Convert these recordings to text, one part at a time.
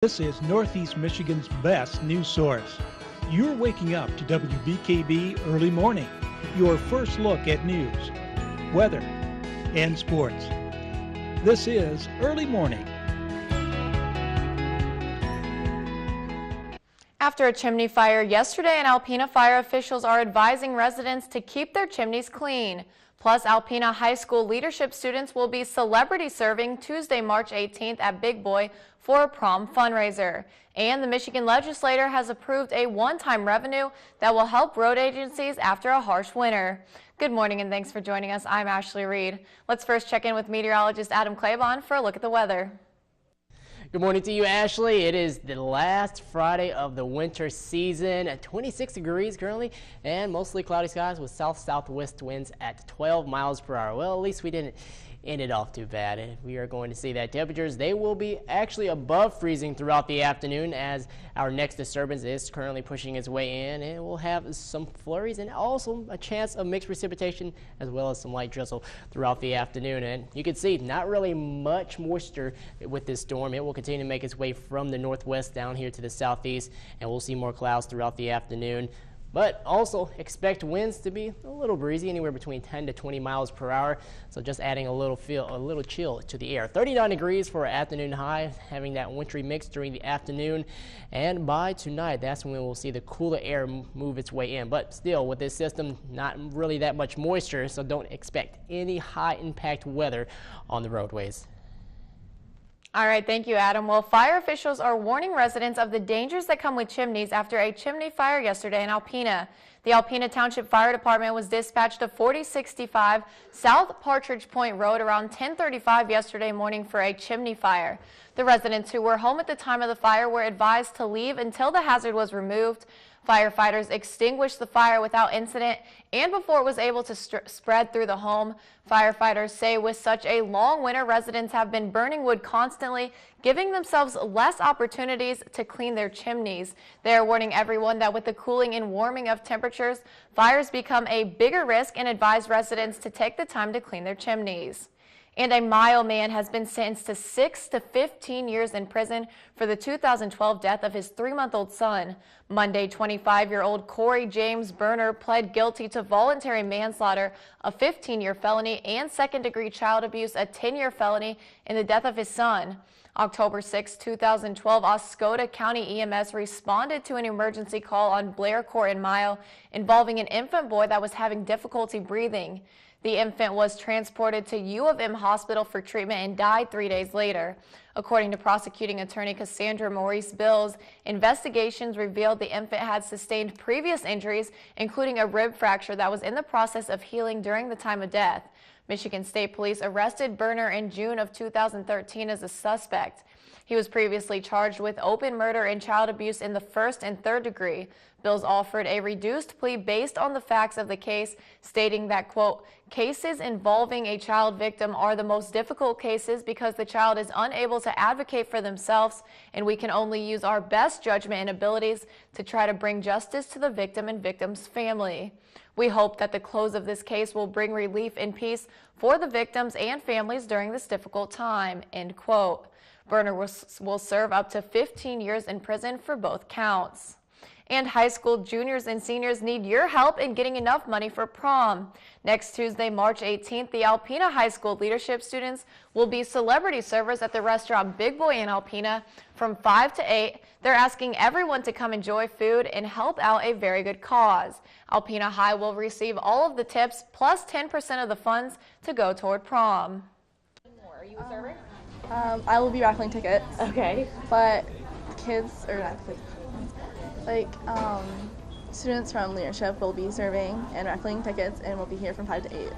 This is Northeast Michigan's best news source. You're waking up to WBKB Early Morning, your first look at news, weather, and sports. This is Early Morning. After a chimney fire yesterday in Alpena, fire officials are advising residents to keep their chimneys clean. Plus, Alpena High School leadership students will be celebrity serving Tuesday, March 18th at Big Boy for a prom fundraiser. And the Michigan legislature has approved a one-time revenue that will help road agencies after a harsh winter. Good morning and thanks for joining us. I'm Ashley Reed. Let's first check in with meteorologist Adam Claiborne for a look at the weather. Good morning to you, Ashley. It is the last Friday of the winter season at 26 degrees currently and mostly cloudy skies with south-southwest winds at 12 miles per hour. Well, at least we didn't end it off too bad. We are going to see that temperatures, they will be actually above freezing throughout the afternoon as our next disturbance is currently pushing its way in, and we'll have some flurries and also a chance of mixed precipitation as well as some light drizzle throughout the afternoon. And you can see not really much moisture with this storm. It will continue to make its way from the northwest down here to the southeast, and we'll see more clouds throughout the afternoon. But also expect winds to be a little breezy, anywhere between 10 to 20 miles per hour. So just adding a little chill to the air. 39 degrees for an afternoon high, having that wintry mix during the afternoon. And by tonight, that's when we'll see the cooler air move its way in. But still, with this system, not really that much moisture, so don't expect any high impact weather on the roadways. All right, thank you, Adam. Well, fire officials are warning residents of the dangers that come with chimneys after a chimney fire yesterday in Alpena. The Alpena Township Fire Department was dispatched to 4065 South Partridge Point Road around 10:35 yesterday morning for a chimney fire. The residents who were home at the time of the fire were advised to leave until the hazard was removed. Firefighters extinguished the fire without incident and before it was able to spread through the home. Firefighters say with such a long winter, residents have been burning wood constantly, giving themselves less opportunities to clean their chimneys. They are warning everyone that with the cooling and warming of temperatures, fires become a bigger risk and advise residents to take the time to clean their chimneys. And a Mile man has been sentenced to 6 to 15 years in prison for the 2012 death of his 3-month-old son. Monday, 25-year-old Corey James Berner pled guilty to voluntary manslaughter, a 15-year felony, and second-degree child abuse, a 10-year felony, in the death of his son. October 6, 2012, Oscoda County EMS responded to an emergency call on Blair Court in Mile involving an infant boy that was having difficulty breathing. The infant was transported to U of M Hospital for treatment and died 3 days later. According to prosecuting attorney Cassandra Maurice Bills, investigations revealed the infant had sustained previous injuries, including a rib fracture that was in the process of healing during the time of death. Michigan State Police arrested Berner in June of 2013 as a suspect. He was previously charged with open murder and child abuse in the first and third degree. Bills offered a reduced plea based on the facts of the case, stating that, quote, cases involving a child victim are the most difficult cases because the child is unable to advocate for themselves, and we can only use our best judgment and abilities to try to bring justice to the victim and victim's family. We hope that the close of this case will bring relief and peace for the victims and families during this difficult time, end quote. Berner will serve up to 15 years in prison for both counts. And high school juniors and seniors need your help in getting enough money for prom. Next Tuesday, March 18th, the Alpena High School leadership students will be celebrity servers at the restaurant Big Boy in Alpena from 5 to 8. They're asking everyone to come enjoy food and help out a very good cause. Alpena High will receive all of the tips plus 10% of the funds to go toward prom. Are you a server? I will be raffling tickets. Okay. But kids, or not kids, students from leadership will be serving and raffling tickets, and we'll be here from 5 to 8.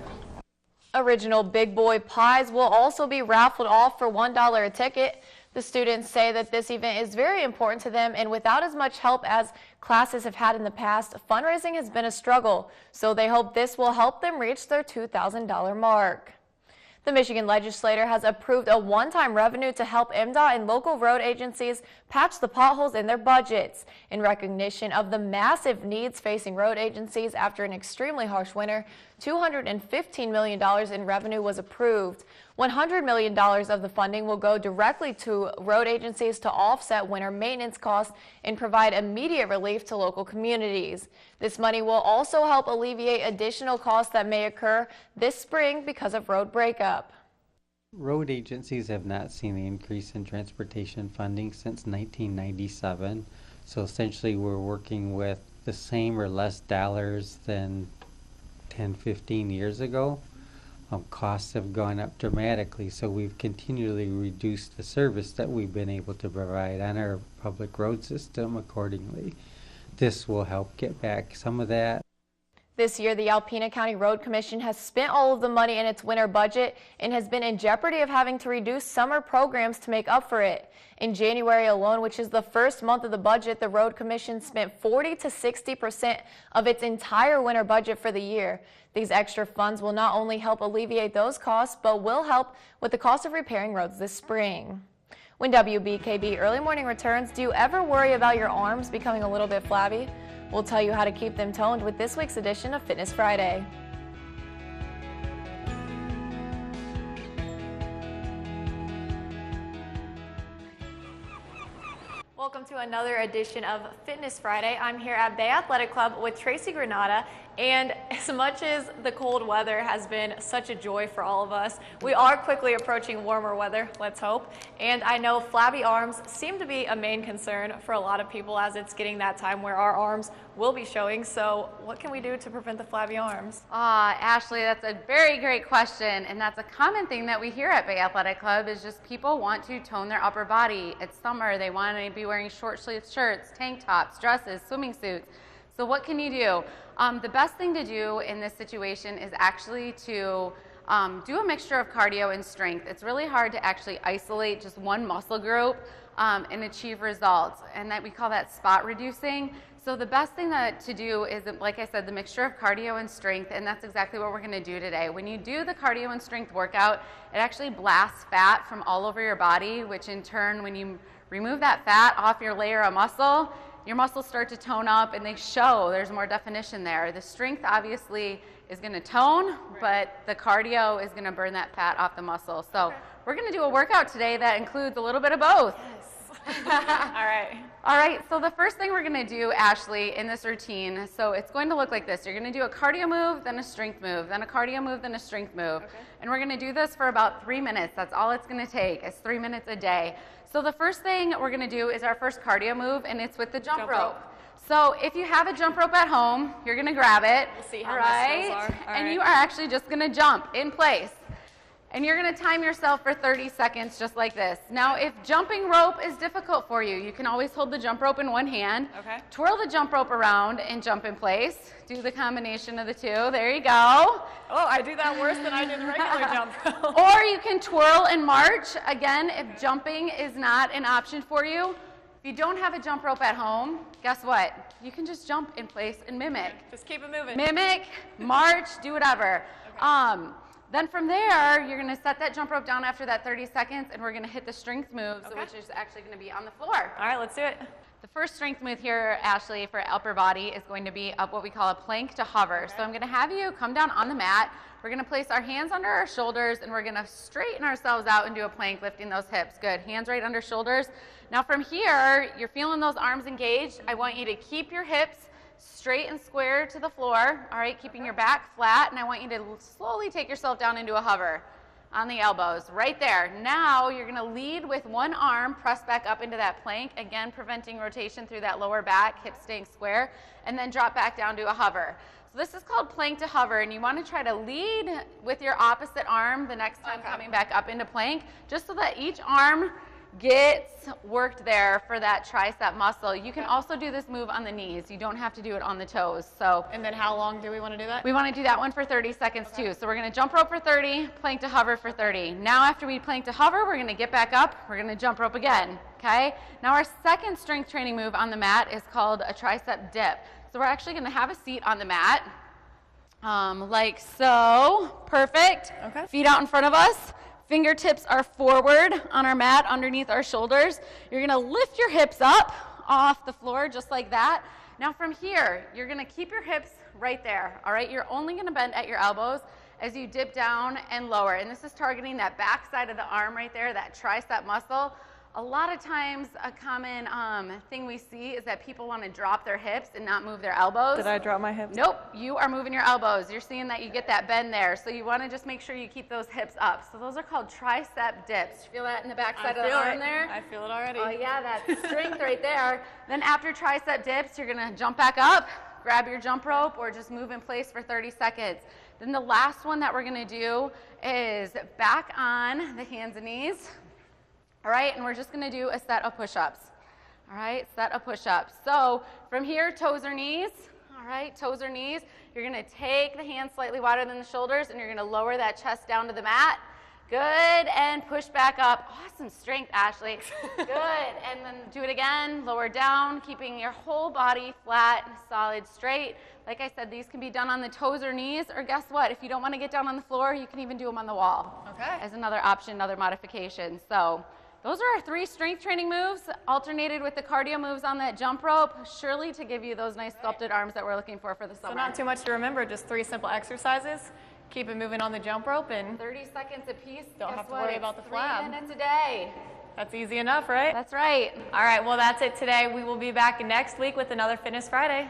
Original Big Boy pies will also be raffled off for $1 a ticket. The students say that this event is very important to them, and without as much help as classes have had in the past, fundraising has been a struggle. So they hope this will help them reach their $2,000 mark. The Michigan legislature has approved a one-time revenue to help MDOT and local road agencies patch the potholes in their budgets. In recognition of the massive needs facing road agencies after an extremely harsh winter, $215 million in revenue was approved. $100 million of the funding will go directly to road agencies to offset winter maintenance costs and provide immediate relief to local communities. This money will also help alleviate additional costs that may occur this spring because of road breakup. Road agencies have not seen the increase in transportation funding since 1997. So essentially we're working with the same or less dollars than 10, 15 years ago. Costs have gone up dramatically, so we've continually reduced the service that we've been able to provide on our public road system accordingly. This will help get back some of that. This year, the Alpena County Road Commission has spent all of the money in its winter budget and has been in jeopardy of having to reduce summer programs to make up for it. In January alone, which is the first month of the budget, the Road Commission spent 40 to 60% of its entire winter budget for the year. These extra funds will not only help alleviate those costs, but will help with the cost of repairing roads this spring. When WBKB Early Morning returns, do you ever worry about your arms becoming a little bit flabby? We'll tell you how to keep them toned with this week's edition of Fitness Friday. Welcome to another edition of Fitness Friday. I'm here at Bay Athletic Club with Tracy Granada, and as much as the cold weather has been such a joy for all of us, we are quickly approaching warmer weather, let's hope. And I know flabby arms seem to be a main concern for a lot of people as it's getting that time where our arms will be showing. So what can we do to prevent the flabby arms? Ashley, that's a very great question, and that's a common thing that we hear at Bay Athletic Club is just people want to tone their upper body. It's summer, they want to be wearing short sleeve shirts, tank tops, dresses, swimming suits. So what can you do? The best thing to do in this situation is actually to do a mixture of cardio and strength. It's really hard to actually isolate just one muscle group and achieve results, and that we call that spot reducing. So the best thing to do is, like I said, the mixture of cardio and strength, and that's exactly what we're going to do today. When you do the cardio and strength workout, it actually blasts fat from all over your body, which in turn, when you remove that fat off your layer of muscle, your muscles start to tone up and they show. There's more definition there. The strength obviously is going to tone, but the cardio is going to burn that fat off the muscle. So we're going to do a workout today that includes a little bit of both. All right, so the first thing we're going to do, Ashley, in this routine, so it's going to look like this. You're going to do a cardio move, then a strength move, then a cardio move, then a strength move. Okay. And we're going to do this for about 3 minutes. That's all it's going to take. It's 3 minutes a day. So the first thing we're going to do is our first cardio move, and it's with the jump rope. So if you have a jump rope at home, you're going to grab it. We'll see how those are. And you are actually just going to jump in place. And you're going to time yourself for 30 seconds just like this. Now, if jumping rope is difficult for you, you can always hold the jump rope in one hand, twirl the jump rope around and jump in place. Do the combination of the two. There you go. Oh, I do that worse than I do the regular jump rope. Or you can twirl and march. Again, if jumping is not an option for you, if you don't have a jump rope at home, guess what? You can just jump in place and mimic. Just keep it moving. Mimic, march, do whatever. Then from there, you're going to set that jump rope down after that 30 seconds, and we're going to hit the strength moves, which is actually going to be on the floor. All right, let's do it. The first strength move here, Ashley, for upper body is going to be up what we call a plank to hover. So I'm going to have you come down on the mat. We're going to place our hands under our shoulders, and we're going to straighten ourselves out and do a plank, lifting those hips. Good. Hands right under shoulders. Now from here, you're feeling those arms engaged. I want you to keep your hips straight and square to the floor, all right, keeping your back flat, and I want you to slowly take yourself down into a hover on the elbows, right there. Now you're going to lead with one arm, press back up into that plank, again preventing rotation through that lower back, hips staying square, and then drop back down to a hover. So this is called plank to hover, and you want to try to lead with your opposite arm the next time coming back up into plank, just so that each arm gets worked there for that tricep muscle. You can also do this move on the knees. You don't have to do it on the toes. So, and then how long do we want to do that? We want to do that one for 30 seconds too. So we're going to jump rope for 30, plank to hover for 30. Now after we plank to hover, we're going to get back up. We're going to jump rope again. Okay? Now our second strength training move on the mat is called a tricep dip. So we're actually going to have a seat on the mat, like so. Perfect. Okay. Feet out in front of us. Fingertips are forward on our mat underneath our shoulders. You're going to lift your hips up off the floor just like that. Now from here, you're going to keep your hips right there, all right? You're only going to bend at your elbows, as you dip down and lower. And this is targeting that back side of the arm right there, that tricep muscle. A lot of times a common thing we see is that people want to drop their hips and not move their elbows. Did I drop my hips? Nope, you are moving your elbows. You're seeing that you get that bend there. So you want to just make sure you keep those hips up. So those are called tricep dips. You feel that in the back side of the arm there? I feel it already. Oh yeah, that's strength right there. Then after tricep dips, you're gonna jump back up, grab your jump rope, or just move in place for 30 seconds. Then the last one that we're gonna do is back on the hands and knees. All right, and we're just gonna do a set of push-ups. All right, set of push-ups. So from here, toes or knees. All right, toes or knees. You're gonna take the hands slightly wider than the shoulders, and you're gonna lower that chest down to the mat. Good, and push back up. Awesome strength, Ashley. Good, and then do it again, lower down, keeping your whole body flat, solid, straight. Like I said, these can be done on the toes or knees, or guess what? If you don't wanna get down on the floor, you can even do them on the wall. Okay. As another option, another modification. So those are our 3 strength training moves, alternated with the cardio moves on that jump rope, surely to give you those nice sculpted arms that we're looking for the summer. So not too much to remember, just 3 simple exercises. Keep it moving on the jump rope and 30 seconds a piece. Don't have to worry about the flab. 3 minutes a day. that's easy enough, right? That's right. All right, well, that's it today. We will be back next week with another Fitness Friday.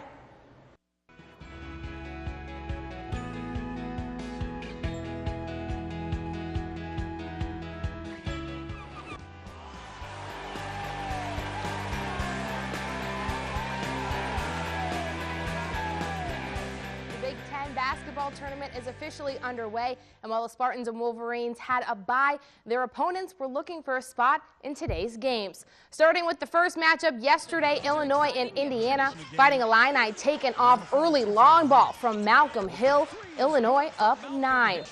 Basketball tournament is officially underway, and while the Spartans and Wolverines had a bye, their opponents were looking for a spot in today's games. Starting with the first matchup yesterday, Illinois and Indiana fighting Illini taken off early long ball from Malcolm Hill. Illinois up 9.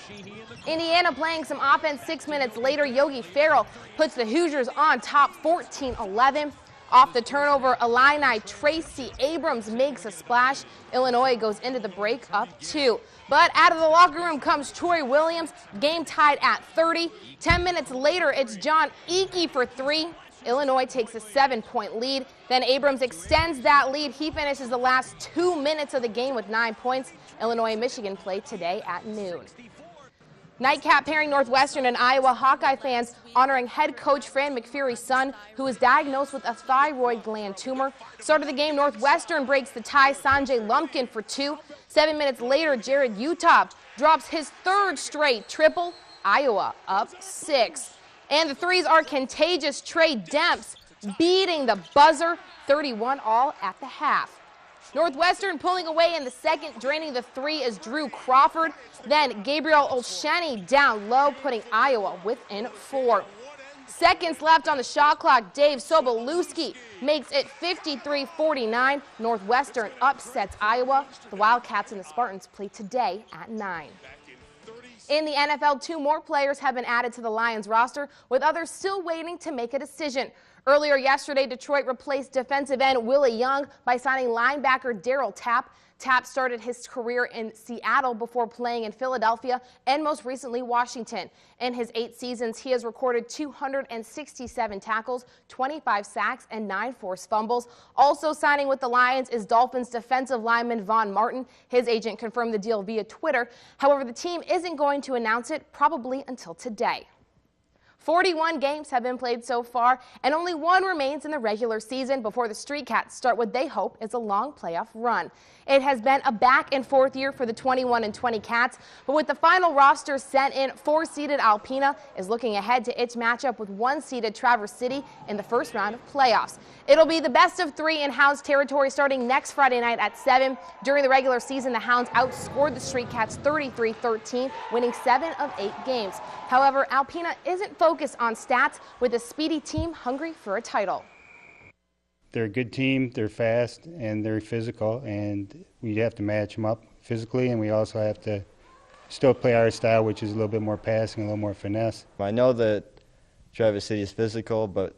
Indiana playing some offense 6 minutes later. Yogi Ferrell puts the Hoosiers on top 14-11. Off the turnover, Illini Tracy Abrams makes a splash. Illinois goes into the break up 2. But out of the locker room comes Troy Williams, game tied at 30. 10 minutes later, it's John Eakey for 3. Illinois takes a 7-point lead. Then Abrams extends that lead. He finishes the last 2 minutes of the game with 9 points. Illinois and Michigan play today at noon. Nightcap pairing Northwestern and Iowa. Hawkeye fans honoring head coach Fran McFerry's son, who was diagnosed with a thyroid gland tumor. Start of the game, Northwestern breaks the tie. Sanjay Lumpkin for 2. 7 minutes later, Jared Utah drops his 3rd straight triple. Iowa up 6. And the threes are contagious. Trey Demps beating the buzzer, 31 all at the half. Northwestern pulling away in the second, draining the 3 is Drew Crawford. Then Gabriel Olszeny down low, putting Iowa within 4. Seconds left on the shot clock. Dave Sobolewski makes it 53-49. Northwestern upsets Iowa. The Wildcats and the Spartans play today at 9. In the NFL, 2 more players have been added to the Lions roster, with others still waiting to make a decision. Earlier yesterday, Detroit replaced defensive end Willie Young by signing linebacker Darryl Tapp. Tapp started his career in Seattle before playing in Philadelphia and most recently Washington. In his 8 seasons, he has recorded 267 tackles, 25 sacks, and 9 forced fumbles. Also signing with the Lions is Dolphins defensive lineman Von Martin. His agent confirmed the deal via Twitter. However, the team isn't going to announce it probably until today. 41 games have been played so far, and only 1 remains in the regular season before the Street Cats start what they hope is a long playoff run. It has been a back-and-forth year for the 21-20 Cats, but with the final roster set in, 4-seeded Alpena is looking ahead to its matchup with 1-seeded Traverse City in the first round of playoffs. It'll be the best of 3 in Hounds territory starting next Friday night at 7. During the regular season, the Hounds outscored the Street Cats 33-13, winning 7 of 8 games. However, Alpena isn't focused on stats, with a speedy team hungry for a title. They're a good team, they're fast, and they're physical, and we have to match them up physically, and we also have to still play our style, which is a little bit more passing, a little more finesse. I know that Traverse City is physical, but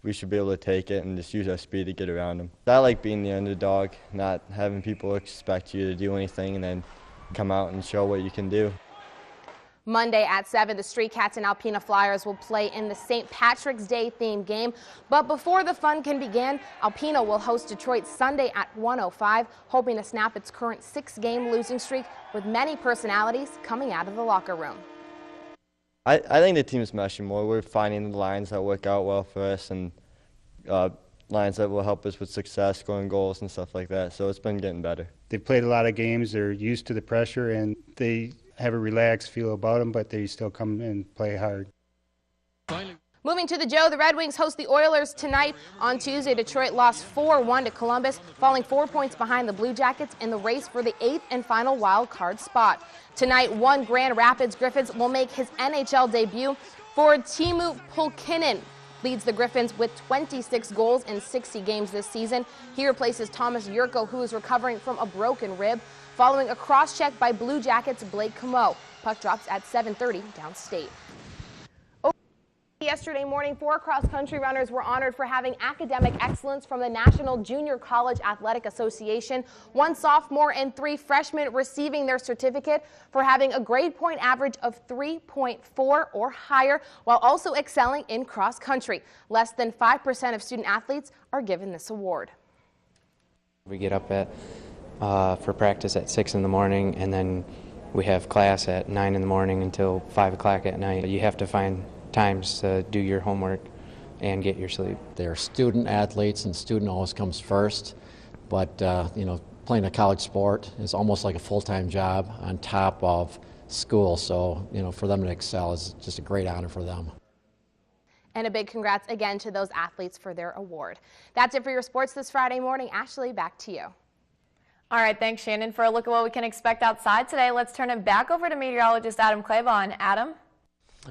we should be able to take it and just use our speed to get around them. I like being the underdog, not having people expect you to do anything and then come out and show what you can do. Monday at 7, the Street Cats and Alpena Flyers will play in the St. Patrick's Day themed game. But before the fun can begin, Alpena will host Detroit Sunday at 1:05, hoping to snap its current 6-game losing streak with many personalities coming out of the locker room. I think the team's meshing more. We're finding the lines that work out well for us and lines that will help us with success, scoring goals and stuff like that. So it's been getting better. They've played a lot of games. They're used to the pressure, and they have a relaxed feel about them, but they still come and play hard. Moving to the Joe, the Red Wings host the Oilers tonight. On Tuesday, Detroit lost 4-1 to Columbus, falling 4 points behind the Blue Jackets in the race for the 8th and final wild card spot. Tonight, one Grand Rapids Griffins will make his NHL debut. Forward Teemu Pulkkinen leads the Griffins with 26 goals in 60 games this season. He replaces Thomas Yurko, who is recovering from a broken rib, following a cross-check by Blue Jackets' Blake Comeau. Puck drops at 7:30 downstate. Yesterday morning, 4 cross-country runners were honored for having academic excellence from the National Junior College Athletic Association. 1 sophomore and 3 freshmen receiving their certificate for having a grade point average of 3.4 or higher, while also excelling in cross-country. Less than 5% of student athletes are given this award. We get up for practice at 6 in the morning, and then we have class at 9 in the morning until 5 o'clock at night. You have to find times to do your homework and get your sleep. They're student athletes, and student always comes first, but playing a college sport is almost like a full-time job on top of school, so for them to excel is just a great honor for them. And a big congrats again to those athletes for their award. That's it for your sports this Friday morning. Ashley, back to you. All right, thanks, Shannon. For a look at what we can expect outside today, let's turn it back over to meteorologist Adam Claiborne. Adam?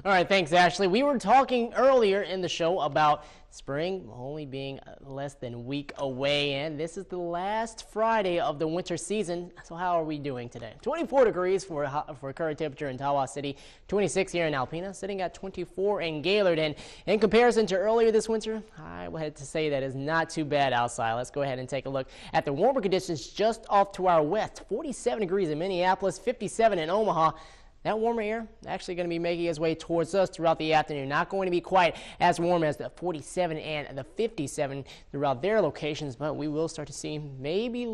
All right, thanks, Ashley. We were talking earlier in the show about spring only being less than a week away, and this is the last Friday of the winter season. So how are we doing today? 24 degrees for current temperature in Tawas City, 26 here in Alpena, sitting at 24 in Gaylord. And in comparison to earlier this winter, I would have to say that is not too bad outside. Let's go ahead and take a look at the warmer conditions just off to our west. 47 degrees in Minneapolis, 57 in Omaha. That warmer air actually going to be making its way towards us throughout the afternoon. Not going to be quite as warm as the 47 and the 57 throughout their locations, but we will start to see maybe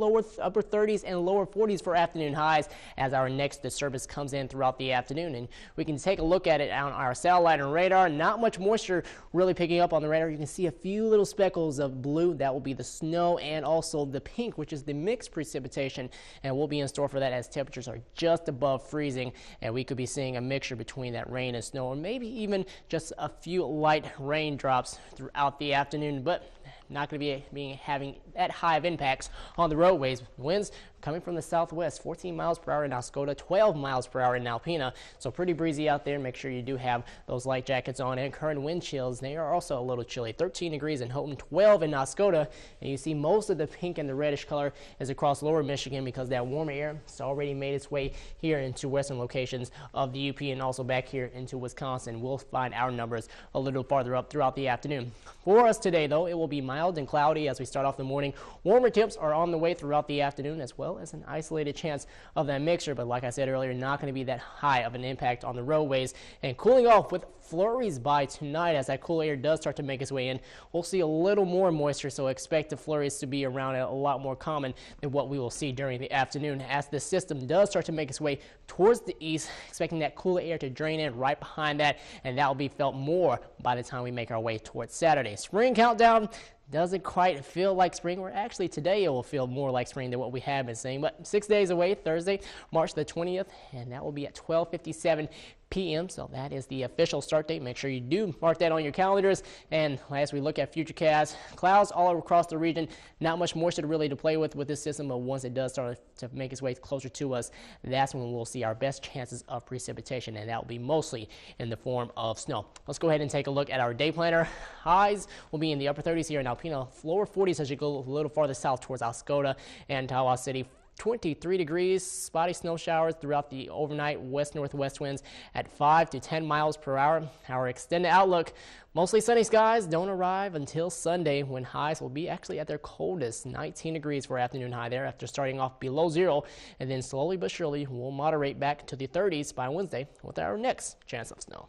upper 30s and lower 40s for afternoon highs as our next disturbance comes in throughout the afternoon. And we can take a look at it on our satellite and radar. Not much moisture really picking up on the radar. You can see a few little speckles of blue. That will be the snow, and also the pink, which is the mixed precipitation. And we'll be in store for that as temperatures are just above freezing, and we could be seeing a mixture between that rain and snow, or maybe even just a few light raindrops throughout the afternoon, but not going to be having that high of impacts on the roadways. Winds coming from the southwest, 14 miles per hour in Oscoda, 12 miles per hour in Alpena. So pretty breezy out there. Make sure you do have those light jackets on, and current wind chills. They are also a little chilly. 13 degrees in Houghton, 12 in Oscoda. And you see most of the pink and the reddish color is across lower Michigan because that warmer air has already made its way here into western locations of the UP and also back here into Wisconsin. We'll find our numbers a little farther up throughout the afternoon. For us today, though, it will be mild and cloudy as we start off the morning. Warmer temps are on the way throughout the afternoon, as well as an isolated chance of that mixture, but like I said earlier, not going to be that high of an impact on the roadways. And cooling off with flurries by tonight as that cool air does start to make its way in. We'll see a little more moisture, so expect the flurries to be around a lot more common than what we will see during the afternoon as the system does start to make its way towards the east, expecting that cooler air to drain in right behind that, and that will be felt more by the time we make our way towards Saturday. Spring countdown doesn't quite feel like spring, or actually today it will feel more like spring than what we have been seeing, but 6 days away, Thursday, March the 20th, and that will be at 12:57 p.m. So that is the official start date. Make sure you do mark that on your calendars. And as we look at futurecast, clouds all across the region. Not much moisture really to play with this system, but once it does start to make its way closer to us, that's when we'll see our best chances of precipitation, and that will be mostly in the form of snow. Let's go ahead and take a look at our day planner. Highs will be in the upper 30s here in Alpena, lower 40s as you go a little farther south towards Oscoda and Tawas City. 23 degrees, spotty snow showers throughout the overnight, west-northwest winds at 5 to 10 miles per hour. Our extended outlook, mostly sunny skies don't arrive until Sunday, when highs will be actually at their coldest, 19 degrees for afternoon high there after starting off below zero, and then slowly but surely will moderate back to the 30s by Wednesday with our next chance of snow.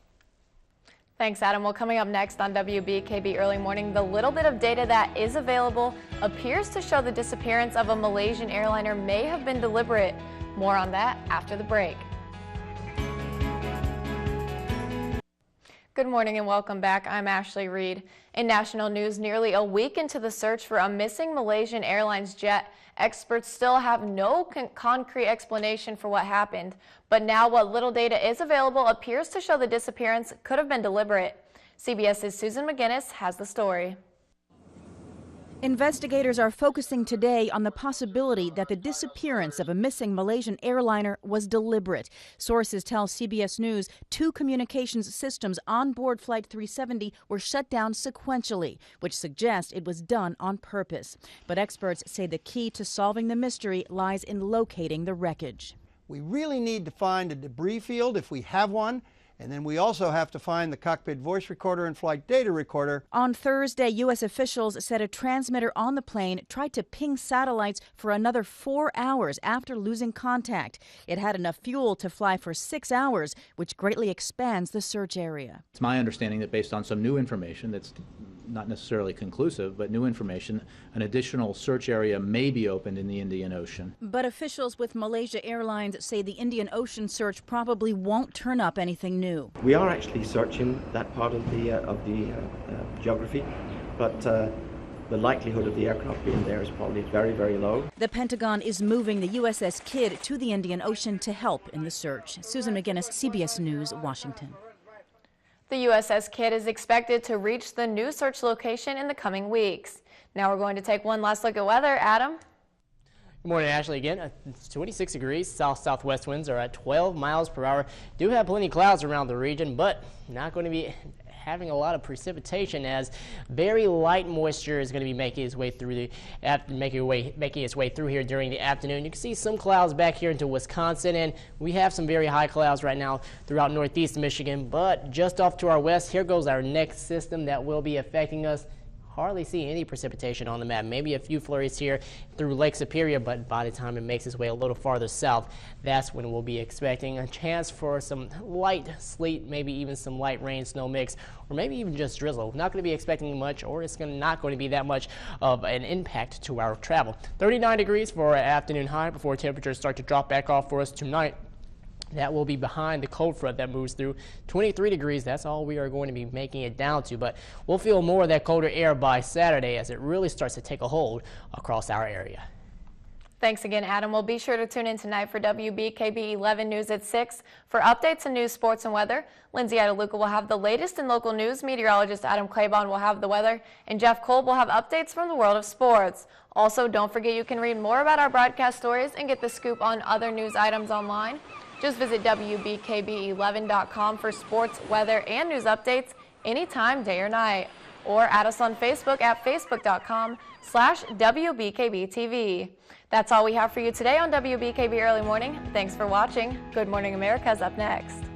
Thanks, Adam. Well, coming up next on WBKB Early Morning, the little bit of data that is available appears to show the disappearance of a Malaysian airliner may have been deliberate. More on that after the break. Good morning and welcome back. I'm Ashley Reed. In national news, nearly a week into the search for a missing Malaysian Airlines jet, experts still have no concrete explanation for what happened. But now what little data is available appears to show the disappearance could have been deliberate. CBS's Susan McGinnis has the story. Investigators are focusing today on the possibility that the disappearance of a missing Malaysian airliner was deliberate. Sources tell CBS News 2 communications systems on board Flight 370 were shut down sequentially, which suggests it was done on purpose. But experts say the key to solving the mystery lies in locating the wreckage. We really need to find a debris field if we have one. And then we also have to find the cockpit voice recorder and flight data recorder. On Thursday, U.S. officials said a transmitter on the plane tried to ping satellites for another 4 hours after losing contact. It had enough fuel to fly for 6 hours, which greatly expands the search area. It's my understanding that based on some new information that's not necessarily conclusive, but new information, an additional search area may be opened in the Indian Ocean. But officials with Malaysia Airlines say the Indian Ocean search probably won't turn up anything new. We are actually searching that part of the geography, but the likelihood of the aircraft being there is probably very, very low. The Pentagon is moving the USS Kidd to the Indian Ocean to help in the search. Susan McGinnis, CBS News, Washington. The USS Kidd is expected to reach the new search location in the coming weeks. Now we're going to take one last look at weather. Adam? Good morning, Ashley. Again, it's 26 degrees. South-southwest winds are at 12 miles per hour. Do have plenty of clouds around the region, but not going to be having a lot of precipitation, as very light moisture is going to be making its way through here during the afternoon. You can see some clouds back here into Wisconsin, and we have some very high clouds right now throughout northeast Michigan. But just off to our west, here goes our next system that will be affecting us. Hardly see any precipitation on the map. Maybe a few flurries here through Lake Superior, but by the time it makes its way a little farther south, that's when we'll be expecting a chance for some light sleet, maybe even some light rain, snow mix, or maybe even just drizzle. Not going to be expecting much, or it's not going to be that much of an impact to our travel. 39 degrees for our afternoon high before temperatures start to drop back off for us tonight. That will be behind the cold front that moves through. 23 degrees, that's all we are going to be making it down to, but we'll feel more of that colder air by Saturday as it really starts to take a hold across our area. Thanks again, Adam. We'll be sure to tune in tonight for WBKB 11 News at 6. For updates on news, sports, and weather, Lindsay Adeluca will have the latest in local news, meteorologist Adam Claiborne will have the weather, and Jeff Kolb will have updates from the world of sports. Also, don't forget you can read more about our broadcast stories and get the scoop on other news items online. Just visit WBKB11.com for sports, weather, and news updates anytime, day or night. Or add us on Facebook at facebook.com/WBKBTV. That's all we have for you today on WBKB Early Morning. Thanks for watching. Good Morning America is up next.